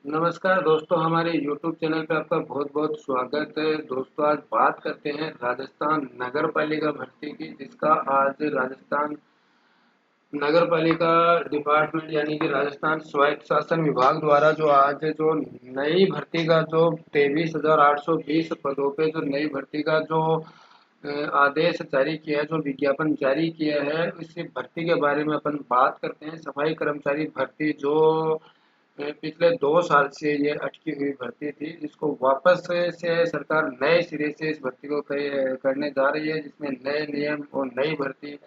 नमस्कार दोस्तों, हमारे YouTube चैनल पे आपका बहुत-बहुत स्वागत है। दोस्तों, आज बात करते हैं राजस्थान नगर पालिका भर्ती की, जिसका आज राजस्थान नगर पालिका डिपार्टमेंट यानी कि राजस्थान स्वायत्त शासन विभाग द्वारा जो आज जो नई भर्ती का जो 23,820 पदों पे जो नई भर्ती का जो आदेश जारी किया है, जो विज्ञापन जारी किया है, इस भर्ती के बारे में अपन बात करते हैं। सफाई कर्मचारी भर्ती जो पिछले 2 साल से ये अटकी हुई भर्ती थी, जिसको वापस से सरकार नए सिरे से इस भर्ती को करने जा रही है, जिसमें नए नियम और नई भर्ती,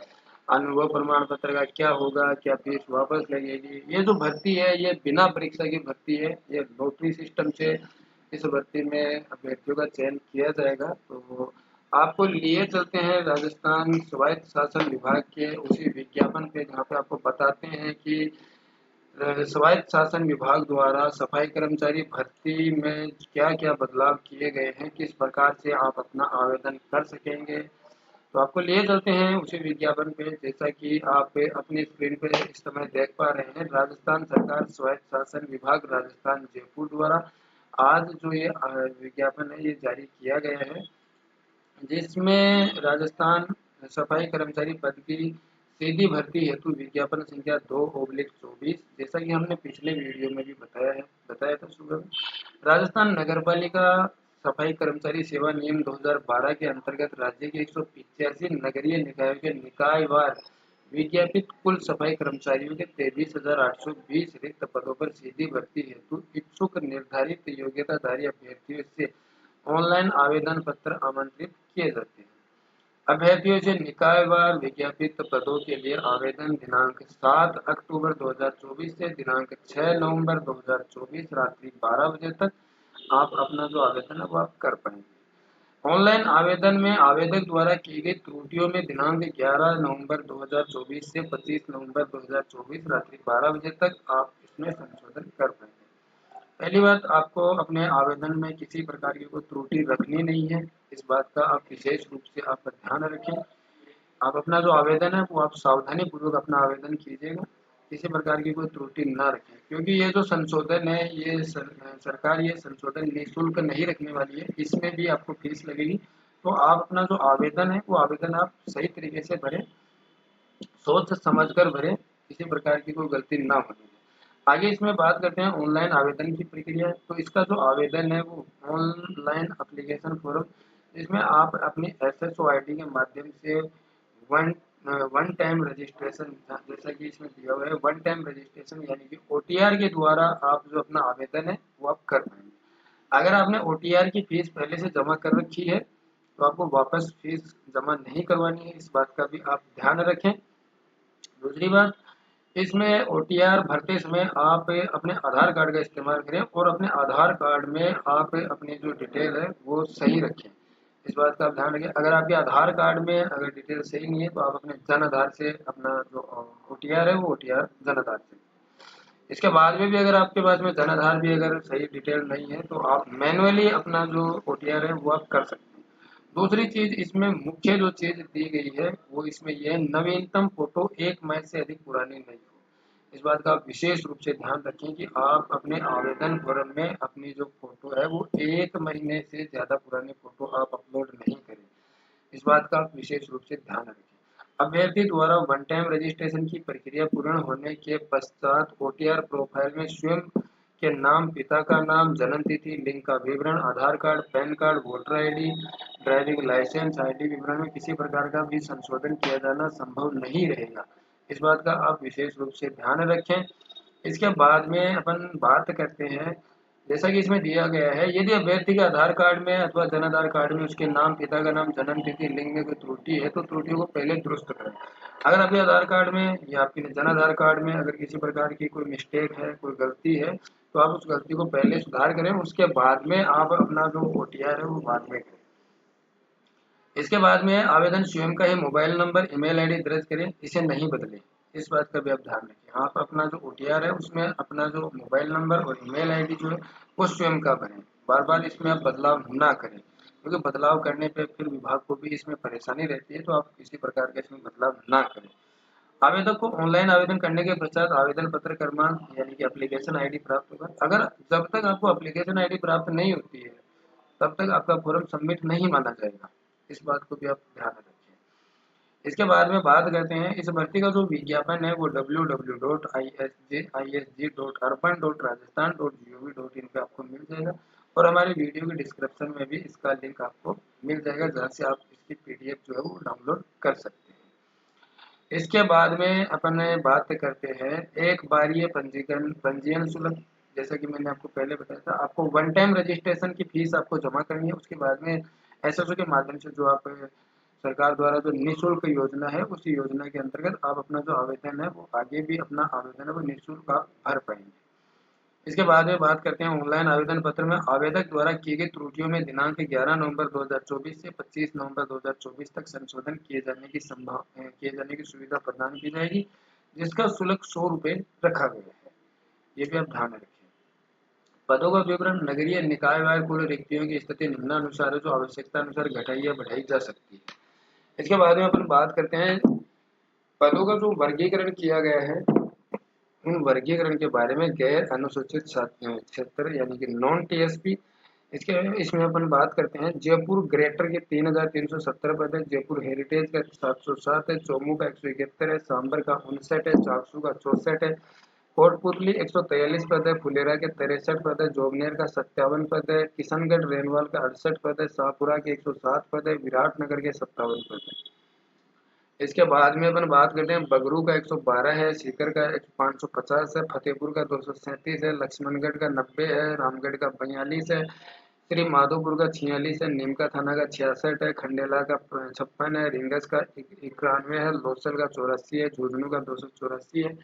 अनुभव प्रमाण पत्र का क्या होगा, क्या फीस वापस लगेगी। ये जो भर्ती है ये बिना परीक्षा की भर्ती है, ये लॉटरी सिस्टम से इस भर्ती में अभ्यर्थियों का चयन किया जाएगा। तो आपको लिए चलते हैं राजस्थान स्वायत्त शासन विभाग के उसी विज्ञापन पे, जहाँ पे आपको बताते हैं कि स्वायत्त शासन विभाग द्वारा सफाई कर्मचारी भर्ती में क्या-क्या बदलाव किए गए हैं, किस प्रकार से आप अपना आवेदन कर सकेंगे। तो आपको लिए चलते हैं उसी विज्ञापन पे, जैसा कि आप अपनी स्क्रीन पे इस समय देख पा रहे हैं। राजस्थान सरकार स्वायत्त शासन विभाग राजस्थान जयपुर द्वारा आज जो ये विज्ञापन है ये जारी किया गया है, जिसमें राजस्थान सफाई कर्मचारी पद की सीधी भर्ती हेतु विज्ञापन संख्या 2/24, जैसा कि हमने पिछले वीडियो में भी बताया था सुबह में। राजस्थान नगरपालिका सफाई कर्मचारी सेवा नियम 2012 के अंतर्गत राज्य के 185 नगरीय निकायों के निकायवार विज्ञापित कुल सफाई कर्मचारियों के 23,820 रिक्त पदों पर सीधी भर्ती हेतु इच्छुक निर्धारित योग्यताधारी अभ्यर्थियों से ऑनलाइन आवेदन पत्र आमंत्रित किए जाते हैं। अभ्यर्थियों से निकायवार विज्ञापित पदों के लिए आवेदन दिनांक 7 अक्टूबर 2024 से दिनांक 6 नवंबर 2024 रात्रि 12 बजे तक आप अपना जो आवेदन है वो आप कर पाएंगे। ऑनलाइन आवेदन में आवेदक द्वारा की गई त्रुटियों में दिनांक 11 नवंबर 2024 से 25 नवंबर 2024 रात्रि 12 बजे तक आप इसमें संशोधन कर पाएंगे। पहली बात, आपको अपने आवेदन में किसी प्रकार की कोई त्रुटि रखनी नहीं है। इस बात का आप विशेष रूप से आप ध्यान रखें। आप अपना जो आवेदन है वो आप सावधानी पूर्वक अपना आवेदन कीजिएगा, किसी प्रकार की कोई त्रुटि ना रखें, क्योंकि ये जो संशोधन है ये सरकार ये संशोधन निःशुल्क नहीं रखने वाली है, इसमें भी आपको फीस लगेगी। तो आप अपना जो आवेदन है वो आवेदन आप सही तरीके से भरें, सोच समझ कर भरें, किसी प्रकार की कोई गलती ना होने दें। आगे इसमें बात करते हैं ऑनलाइन आवेदन की प्रक्रिया। तो इसका जो आवेदन है वो ऑनलाइन एप्लीकेशन फॉर्म, इसमें आप अपनी एसएसओ आईडी के माध्यम से वन वन टाइम रजिस्ट्रेशन, जैसा कि इसमें दिया हुआ है, वन टाइम रजिस्ट्रेशन यानी कि ओटीआर के द्वारा आप जो अपना आवेदन है वो आप कर पाएंगे। अगर आपने ओटीआर की फीस पहले से जमा कर रखी है तो आपको वापस फीस जमा नहीं करवानी है, इस बात का भी आप ध्यान रखें। दूसरी बात, इसमें ओटीआर भरते समय आप अपने आधार कार्ड का इस्तेमाल करें और अपने आधार कार्ड में आप अपनी जो डिटेल है वो सही रखें। इस बात का आप ध्यान रखें। अगर आपके आधार कार्ड में अगर डिटेल सही नहीं है तो आप अपने जन आधार से अपना जो ओटीआर है वो ओटीआर जन आधार से। इसके बाद में भी अगर आपके पास में जन आधार भी अगर सही डिटेल नहीं है तो आप मैनुअली अपना जो ओटीआर है वो आप कर सकते हैं। दूसरी चीज इसमें मुख्य जो चीज दी गई है वो इसमें यह है, नवीनतम फोटो 1 माह से अधिक पुरानी नहीं हो। इस बात का आप विशेष रूप से ध्यान रखें कि आप अपने आवेदन फॉर्म में अपनी जो फोटो है वो 1 महीने से ज्यादा पुरानी फोटो आप अपलोड नहीं करें। इस बात का आप विशेष रूप से ध्यान रखें। अभ्यर्थी द्वारा वन टाइम रजिस्ट्रेशन की प्रक्रिया पूर्ण होने के पश्चात ओटीआर प्रोफाइल में स्वयं के नाम, पिता का नाम, जन्म तिथि, लिंग का विवरण, Aadhaar card, PAN card, voter ID, driving licence ID विवरण में किसी प्रकार का भी संशोधन किया जाना संभव नहीं रहेगा। इस बात का आप विशेष रूप से ध्यान रखें। इसके बाद में अपन बात करते हैं, जैसा कि इसमें दिया गया है, यदि अभ्यर्थी के आधार कार्ड में अथवा जन आधार कार्ड में उसके नाम, पिता का नाम, जन्म तिथि, लिंग में कोई त्रुटि है तो त्रुटियों को पहले दुरुस्त करें। अगर आपके आधार कार्ड में या आपके जन आधार कार्ड में अगर किसी प्रकार की कोई मिस्टेक है, कोई गलती है, तो आप उस गलती को पहले सुधार करें, उसके बाद में आप अपना जो ओटीआर है वो बाद में करें। इसके बाद में आवेदन स्वयं का ही मोबाइल नंबर, ईमेल आईडी दर्ज करें, इसे नहीं बदलें। इस बात का भी आप ध्यान रखें। आप अपना जो ओटीआर है उसमें अपना जो मोबाइल नंबर और ईमेल आईडी जो है वो स्वयं का भरें। बार बार इसमें आप बदलाव ना करें, क्योंकि बदलाव करने पे फिर विभाग को भी इसमें परेशानी रहती है, तो आप किसी प्रकार का इसमें बदलाव ना करें। आवेदक को ऑनलाइन आवेदन करने के पश्चात आवेदन पत्र क्रमांक यानी कि एप्लीकेशन आईडी प्राप्त होगा। अगर जब तक आपको एप्लीकेशन आईडी प्राप्त नहीं होती है तब तक आपका फॉर्म सबमिट नहीं माना जाएगा। इस बात को भी आप ध्यान में रखें। इसके बाद में बात करते हैं इस भर्ती का जो विज्ञापन है वो www.isj.urban.rajasthan.gov.in पे आपको मिल जाएगा और हमारे वीडियो के डिस्क्रिप्शन में भी इसका लिंक आपको मिल जाएगा, जहाँ से आप इसकी पीडीएफ जो है वो डाउनलोड कर सकते हैं। इसके बाद में अपन बात करते हैं एक बार ये पंजीयन शुल्क। जैसा कि मैंने आपको पहले बताया था, आपको वन टाइम रजिस्ट्रेशन की फीस आपको जमा करनी है। उसके बाद में एसएसओ के माध्यम से जो आप सरकार द्वारा जो निःशुल्क योजना है उसी योजना के अंतर्गत आप अपना जो आवेदन है वो आगे भी अपना आवेदन है वो निःशुल्क आप भर पाएंगे। इसके बाद में बात करते हैं ऑनलाइन आवेदन पत्र में आवेदक द्वारा की गई त्रुटियों में दिनांक 11 नवंबर 2024 से 25 नवंबर 2024 तक संशोधन किए जाने की सुविधा प्रदान की जाएगी, जिसका शुल्क 100 रुपये रखा गया है। ये भी आप ध्यान रखें। पदों का विवरण नगरीय निकाय वार कुल रिक्तियों की स्थिति निम्नानुसार है, जो आवश्यकता अनुसार घटाई या बढ़ाई जा सकती है। इसके बाद में अपन बात करते हैं पदों का जो वर्गीकरण किया गया है उन वर्गीकरण के बारे में। गैर अनुसूचित क्षेत्र यानी कि नॉन टीएसपी, इसके इसमें अपन बात करते हैं जयपुर ग्रेटर के 3,370 पद है, जयपुर हेरिटेज का 707 है, चौमू का 171 है, सांबर का 59 है, चाकसू का 64 है, कोटपुतली 143 पद है, फुलेरा के 63 पद है, जोबनेर का 57 पद है, किशनगढ़ रेनवाल का 68 पद है, शाहपुरा के 107 पद है, विराटनगर के 57 पद है। इसके बाद में अपन बात करते हैं बगरू का 112 है, सीकर का 550 है, फतेहपुर का 237 है, लक्ष्मणगढ़ का 90 है, रामगढ़ का 42 है, श्री माधोपुर का 46 है, नीमका थाना का 66 है, खंडेला का 56 है, रिंगस का 91 है, लोसल का 84 है, झुंझुनू का 284 है,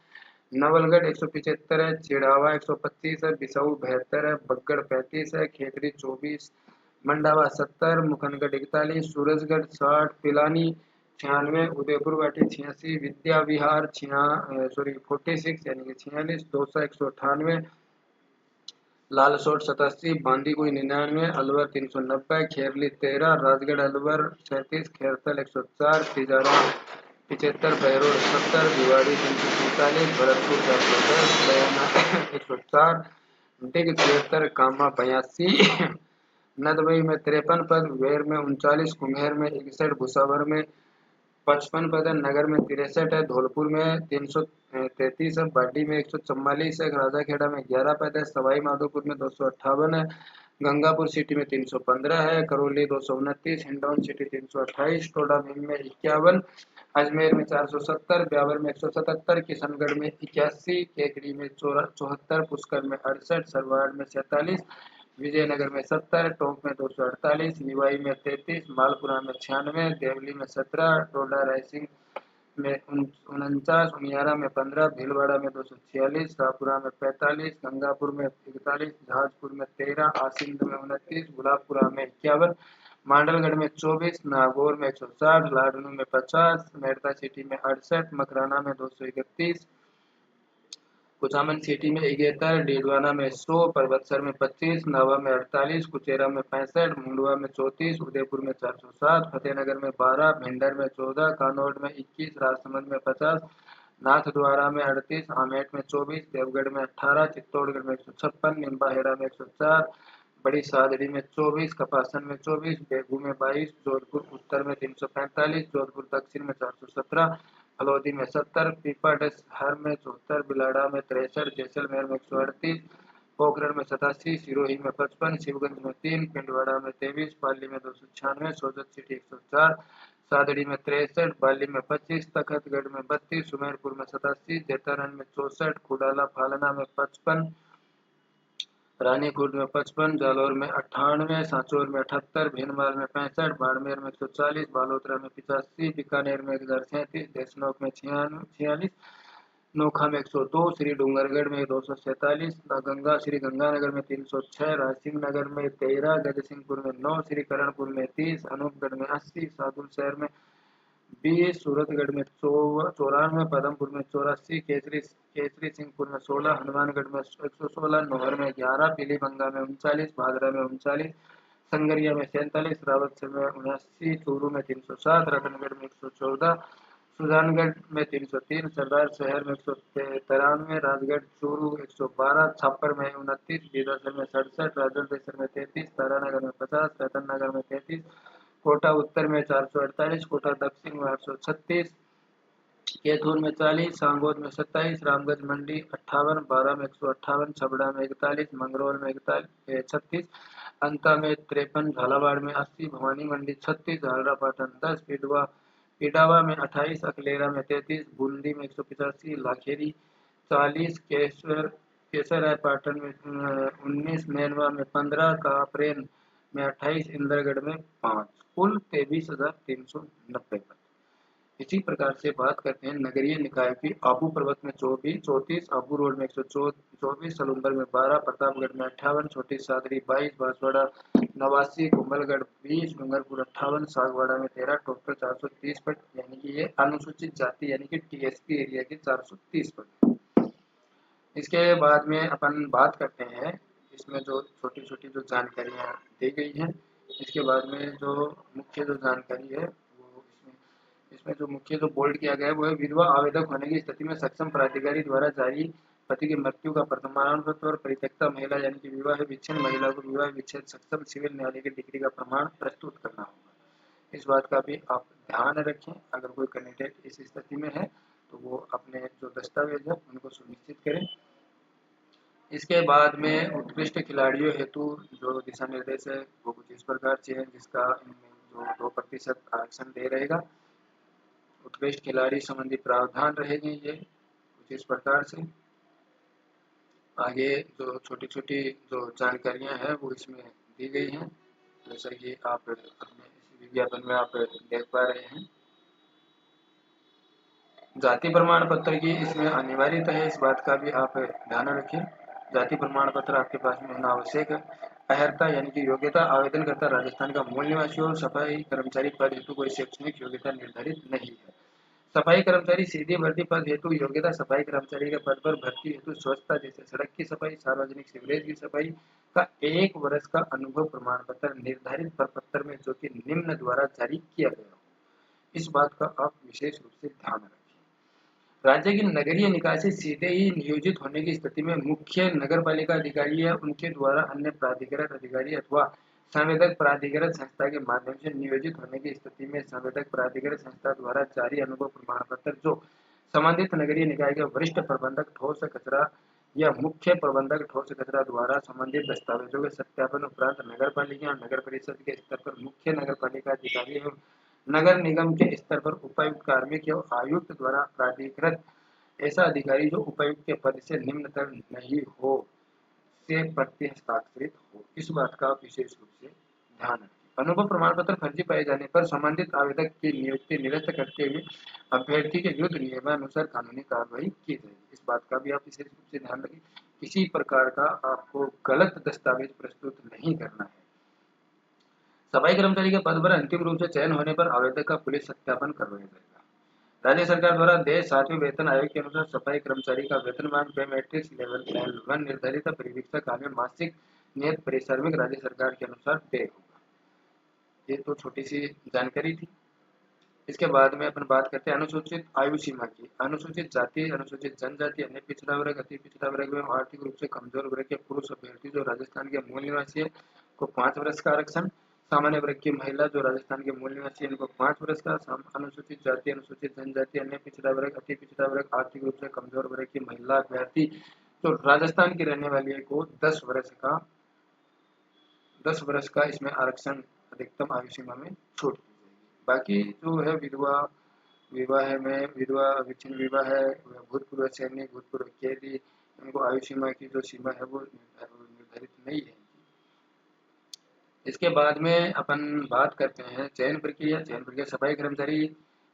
नवलगढ़ 175 है, चिड़ावा 125 है, बिसाऊ 72 है, बगड़ 35 है, खेतरी 24, मंडावा 70, मुखनगढ़ 41, सूरजगढ़ 60, पिलानी 96, उदयपुर घाटी 86, विद्या विहार 46 यानी कि 46, दौसा 198, लालसोट 87, बांदीकुई 99, अलवर 390, खेरली 13, राजगढ़ अलवर 37, खेरतल 104, तिजारा 75, बहरोड 70, भिवाड़ी 345, भरतपुर 410, बयाना 104, डिग 73, कामा 82, नदबई में 53 पद, वेर में 39, कुम्हेर में 61, भुसावर में 55 पद है, नगर में 63 है, धौलपुर में 333 है, बाडी में 144 है, राजाखेड़ा में 11 पद है, सवाई माधोपुर में 258 है, गंगापुर सिटी में 315 है, करौली 229, हिंडौन सिटी 328, टोडा भीम में 51, अजमेर में 470, ब्यावर में 177, किशनगढ़ में 81, केकड़ी में 74, पुष्कर में 68, सरवाड़ में 47, विजयनगर में 70, टोंक में 248, निवाई में 33, मालपुरा में 96, देवली में 17, टोडा रायसिंह में 49, उनियारा में 15, भीलवाड़ा में 246, शाहपुरा में 45, गंगापुर में 41, जहाजपुर में 13, आसिंद में 29, गुलाबपुरा में 51, मांडलगढ़ में 24, नागौर में 160, लाडनू में 50, मेड़ता सिटी में 68, मकराना में 231, कुचामन सिटी में 71, डीडवाना में 100, परबतसर में 25, नावा में 48, कुचेरा में 65, मुंडवा में 34, उदयपुर में 407, फतेहनगर में 12, भिंडर में 14, कानौड में 21, राजसमंद में 50, नाथद्वारा में 38, आमेट में 24, देवगढ़ में 18, चित्तौड़गढ़ में 156, निम्बाहेड़ा में 104, बड़ी सादड़ी में 24, कपासन में 24, बेगू में 22, जोधपुर उत्तर में 345, जोधपुर दक्षिण में 417, हल्द्वानी में 70, पीपाडहर में 74, बिलाड़ा में 63, जैसलमेर में 138, पोखरण में 87, सिरोही में 55, शिवगंज में 3, पिंडवाड़ा में 23, पाली में 296, सोजत सिटी 104, सादड़ी में 63, बाली में 25, तखतगढ़ में 32, सुमेरपुर में 87, जैतारण में 64, कुडाला फालना में 55, रानीकुंड में 55, जालौर में 98, सांचौर में 78, भीनमाल में 65, बाड़मेर में 140, बालोतरा में 85, बीकानेर में 1037, देशनोक में 46, नोखा में 102, श्री डूंगरगढ़ में 247, गंगा श्री गंगानगर में 306, रायसिंह नगर में 13, गजसिंहपुर में 9, श्री करणपुर में 30, अनूपगढ़ में 80, सादुल शहर में 20, सूरतगढ़ में 94, पदमपुर में 84, केसरी सिंहपुर में 16, हनुमानगढ़ में 116, नौहर में 11, पीलीभंगा में 39, भादरा में 39, संगरिया में 47, रावतसर में 79, चूरू में 307, रतनगढ़ में 114, सुजानगढ़ में 303, सरदार शहर में 193, राजगढ़ चूरू 112, छापर में 29, बीदासर में 67, राजलदेसर में 33, तारानगर में 50, रतननगर में 33, कोटा उत्तर में 448, कोटा दक्षिण में 836, कैथूर में 40, सांगोद में 27, रामगंज मंडी 58, बारा में 158, छबड़ा में 41, मंगरौल में 36, अंता में 53, झालावाड़ में 80, भवानी मंडी 36, झालरापाटन 10, इटावा में 28, अकलेरा में 33, बूंदी में 185, लाखेरी 40, केसरापाटन में 19, नैनवा में 15, कापरेन में 28, इंदरगढ़ में 5, कुल 23,390 पद। इसी प्रकार से बात करते हैं नगरीय निकाय की। आबू पर्वत में 34, आबू रोड में 124, सलूंबर में 12, प्रतापगढ़ में 58, छोटी सादरी 22, बांसवाड़ा 89, कुंभलगढ़ 20, डूंगरपुर 58, सागवाड़ा में 13, टोटल 430 पद, यानी कि ये अनुसूचित जाति यानी कि टीएसपी एरिया के 430 पद। इसके बाद में अपन बात करते हैं इसमें जो छोटी छोटी जो जानकारियाँ दी गई हैं, इसके बाद में जो मुख्य जो जानकारी है वो इसमें जो मुख्य जो बोल्ड किया गया है वो है विधवा आवेदक होने की स्थिति में सक्षम प्राधिकारी द्वारा जारी पति की मृत्यु का प्रमाण पत्र और परित्यक्ता महिला यानी कि विवाह विच्छिन्न महिला को विवाह विच्छेद सक्षम सिविल न्यायालय की डिग्री का प्रमाण प्रस्तुत करना होगा। इस बात का भी आप ध्यान रखें। अगर कोई कैंडिडेट इस स्थिति में है तो वो अपने जो दस्तावेज है उनको सुनिश्चित करें। इसके बाद में उत्कृष्ट खिलाड़ियों हेतु जो दिशा निर्देश है वो कुछ इस प्रकार से है, जिसका जो 2% आरक्षण दे रहेगा। उत्कृष्ट खिलाड़ी संबंधी प्रावधान रहेंगे ये कुछ इस प्रकार से। आगे जो छोटी छोटी जो जानकारियां हैं वो इसमें दी गई हैं, जैसा कि आप अपने इस विज्ञापन में आप देख पा रहे हैं। जाति प्रमाण पत्र की इसमें अनिवार्यता है, इस बात का भी आप ध्यान रखें। जाति प्रमाण पत्र आपके पास में होना आवश्यक है। अहर्ता यानी कि योग्यता, आवेदनकर्ता राजस्थान का मूल निवासी और सफाई कर्मचारी पद हेतु कोई शैक्षणिक योग्यता निर्धारित नहीं है। सफाई कर्मचारी सीधी भर्ती पद हेतु योग्यता, सफाई कर्मचारी के पद पर भर्ती हेतु स्वच्छता जैसे सड़क की सफाई, सार्वजनिक सीवरेज की सफाई का 1 वर्ष का अनुभव प्रमाण पत्र निर्धारित प्रपत्र में जो कि निम्न द्वारा जारी किया गया हो, इस बात का आप विशेष रूप से ध्यान रखें। राज्य की नगरीय निकाय से सीधे ही नियोजित होने की स्थिति में मुख्य नगर पालिका अधिकारी या उनके द्वारा अन्य प्राधिकृत अधिकारी अथवा संवेदक प्राधिकृत संस्था के माध्यम से नियोजित होने की स्थिति में संवेदक प्राधिकृत संस्था द्वारा जारी अनुभव प्रमाण पत्र जो संबंधित नगरीय निकाय के वरिष्ठ प्रबंधक ठोस कचरा या मुख्य प्रबंधक ठोस कचरा द्वारा संबंधित दस्तावेजों के सत्यापन उपरांत नगर पालिका और नगर परिषद के स्तर पर मुख्य नगर पालिका अधिकारी एवं नगर निगम के स्तर पर उपायुक्त कार्मिक एवं आयुक्त द्वारा प्राधिकृत ऐसा अधिकारी जो उपायुक्त के पद से निम्नतर नहीं हो से प्रति हस्ताक्षरित हो, इस बात का विशेष रूप से ध्यान रखें। अनुभव प्रमाण पत्र फर्जी पाए जाने पर संबंधित आवेदक की नियुक्ति निरस्त करते हुए अभ्यर्थी के विरुद्ध नियमानुसार कानूनी कार्रवाई की जाएगी। इस बात का भी आप विशेष रूप से ध्यान रखें। किसी प्रकार का आपको गलत दस्तावेज प्रस्तुत नहीं करना है। सफाई कर्मचारी के पद पर अंतिम रूप से चयन होने पर आवेदक का पुलिस सत्यापन करवाया जाएगा। राज्य सरकार द्वारा देय 7वें वेतन आयोग के अनुसार सफाई कर्मचारी का वेतनमान पे मैट्रिक्स लेवल L1 निर्धारित परिवीक्षा काल में मासिक नियत परिश्रमिक राज्य सरकार के अनुसार तय होगा। ये तो छोटी सी जानकारी थी। इसके बाद में अपन बात करते हैं अनुसूचित आयु सीमा की। अनुसूचित जाति, अनुसूचित जनजाति, अन्य पिछड़ा वर्ग, अति पिछड़ा वर्ग एवं आर्थिक रूप से कमजोर वर्ग के पुरुष अभ्यर्थी जो राजस्थान के मूल निवासी है को 5 वर्ष का आरक्षण। सामान्य वर्ग की महिला जो राजस्थान के मूल निवासी है इनको 5 वर्ष का। अनुसूचित जाति, अनुसूचित जनजाति, अन्य पिछड़ा वर्ग, अति पिछड़ा वर्ग, आर्थिक रूप से कमजोर वर्ग की महिला अभ्यर्थी जो राजस्थान की रहने वाली है को 10 वर्ष का इसमें आरक्षण अधिकतम आयु सीमा में छूट दी जाएगी। बाकी जो है विधवा विच्छिन्न विवाह है, भूतपूर्व सैनिक, भूतपूर्व कैदी, इनको आयु सीमा की जो सीमा है वो निर्धारित नहीं है। इसके बाद में अपन बात करते हैं चयन प्रक्रिया। सफाई कर्मचारी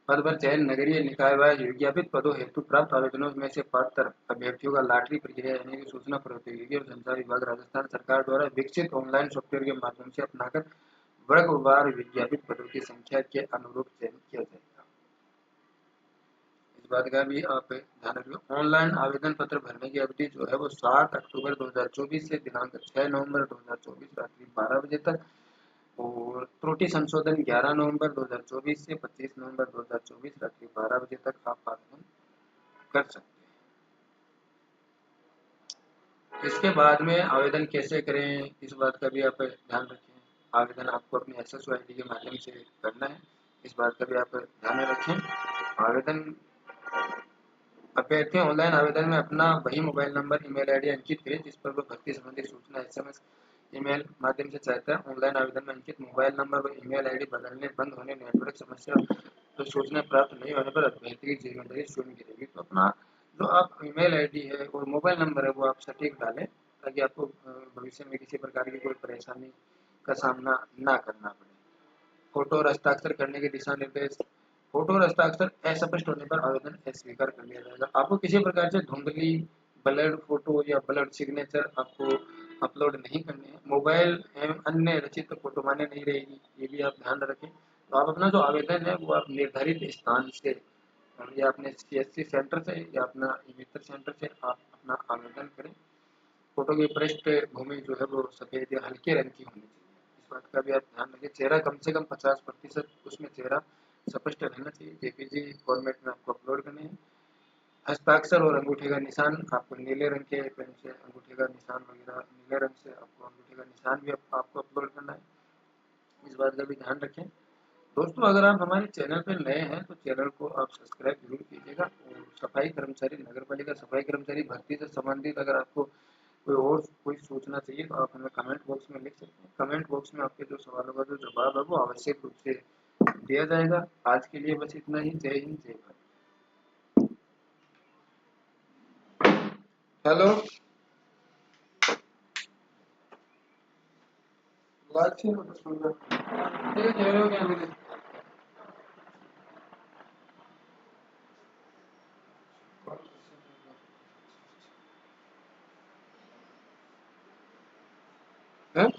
पद पर चयन नगरीय निकाय व विज्ञापित पदों हेतु प्राप्त आवेदनों में से पात्र अभ्यर्थियों का लॉटरी प्रक्रिया यानी कि सूचना प्रौद्योगिकी और संचार विभाग राजस्थान सरकार द्वारा विकसित ऑनलाइन सॉफ्टवेयर के माध्यम से अपनाकर वर्गवार विज्ञापित पदों की संख्या के अनुरूप चयन किया जाएगा। इस बात का भी आप ध्यान रखिए। ऑनलाइन आवेदन पत्र भरने की अवधि जो है वो 7 अक्टूबर 2024 से दिनांक 6 नवंबर 2024 रात्रि 12 बजे तक और त्रुटि संशोधन 11 नवंबर 2024 से 25 नवंबर 2024 रात्रि 12 बजे तक आप आवेदन कर सकते हैं। इसके बाद में आवेदन कैसे करें, इस बात का भी आप ध्यान रखें। आवेदन आपको अपने एसएसओ आईडी के माध्यम से करना है, इस बात का भी आप ध्यान में रखें। आवेदन अभ्यर्थी ऑनलाइन आवेदन में अपना वही मोबाइल नंबर, ईमेल आईडी अंकित करें जिस पर वो भर्ती संबंधी सूचना एसएमएस, ईमेल माध्यम से चाहता है। ऑनलाइन आवेदन में अंकित मोबाइल नंबर व ईमेल आईडी बदलने, बंद होने, नेटवर्क समस्या तो सूचना प्राप्त नहीं होने पर अभ्यर्थी की जिम्मेदारी स्वयं की रहेगी। तो अपना जो आप ईमेल आईडी है और मोबाइल नंबर है वो आप सटीक डालें, ताकि आपको भविष्य में किसी प्रकार की कोई परेशानी का सामना ना करना पड़े। फोटो और हस्ताक्षर करने के दिशा निर्देश। फोटो और हस्ताक्षर अस्पष्ट होने पर आवेदन अस्वीकार कर लिया जाएगा। आपको किसी प्रकार से धुंधली ब्लर्ड फोटो या ब्लर्ड सिग्नेचर आपको अपलोड नहीं करने हैं। मोबाइल एवं अन्य रचित फोटो मान्य नहीं रहेगी, ये भी आप ध्यान रखें। तो आप अपना जो आवेदन है वो आप निर्धारित स्थान से या अपने सीएससी सेंटर से या अपना ई मित्र सेंटर से आप अपना आवेदन करें। फोटो की पृष्ठभूमि जो है वो सफेद या हल्के रंग की होनी चाहिए, इस बात का भी आप ध्यान रखें। चेहरा कम से कम 50% उसमें चेहरा स्पष्ट रहना चाहिए। जेपीजी फॉर्मेट में आपको अपलोड करने हैं। हस्ताक्षर और अंगूठे का निशान आपको नीले रंग के पेन से अंगूठे का निशान वगैरह, नीले रंग से आपको अंगूठे का निशान भी आपको अपलोड करना है, इस बात का भी ध्यान रखें। दोस्तों, अगर आप हमारे चैनल पर नए हैं तो चैनल को आप सब्सक्राइब जरूर कीजिएगा। और सफाई कर्मचारी, नगर पालिका सफाई कर्मचारी भर्ती से संबंधित अगर आपको कोई सूचना चाहिए तो आप हमें कमेंट बॉक्स में लिख सकते हैं। कमेंट बॉक्स में आपके जो सवालों का जो जवाब है वो आवश्यक रूप से दिया जाएगा। आज के लिए बस इतना ही। जय हिंद, जय भारत। हेलो, लाइक से मतलब सुन रहा, ठीक है, कह रहे हो क्या मेरे? हैं?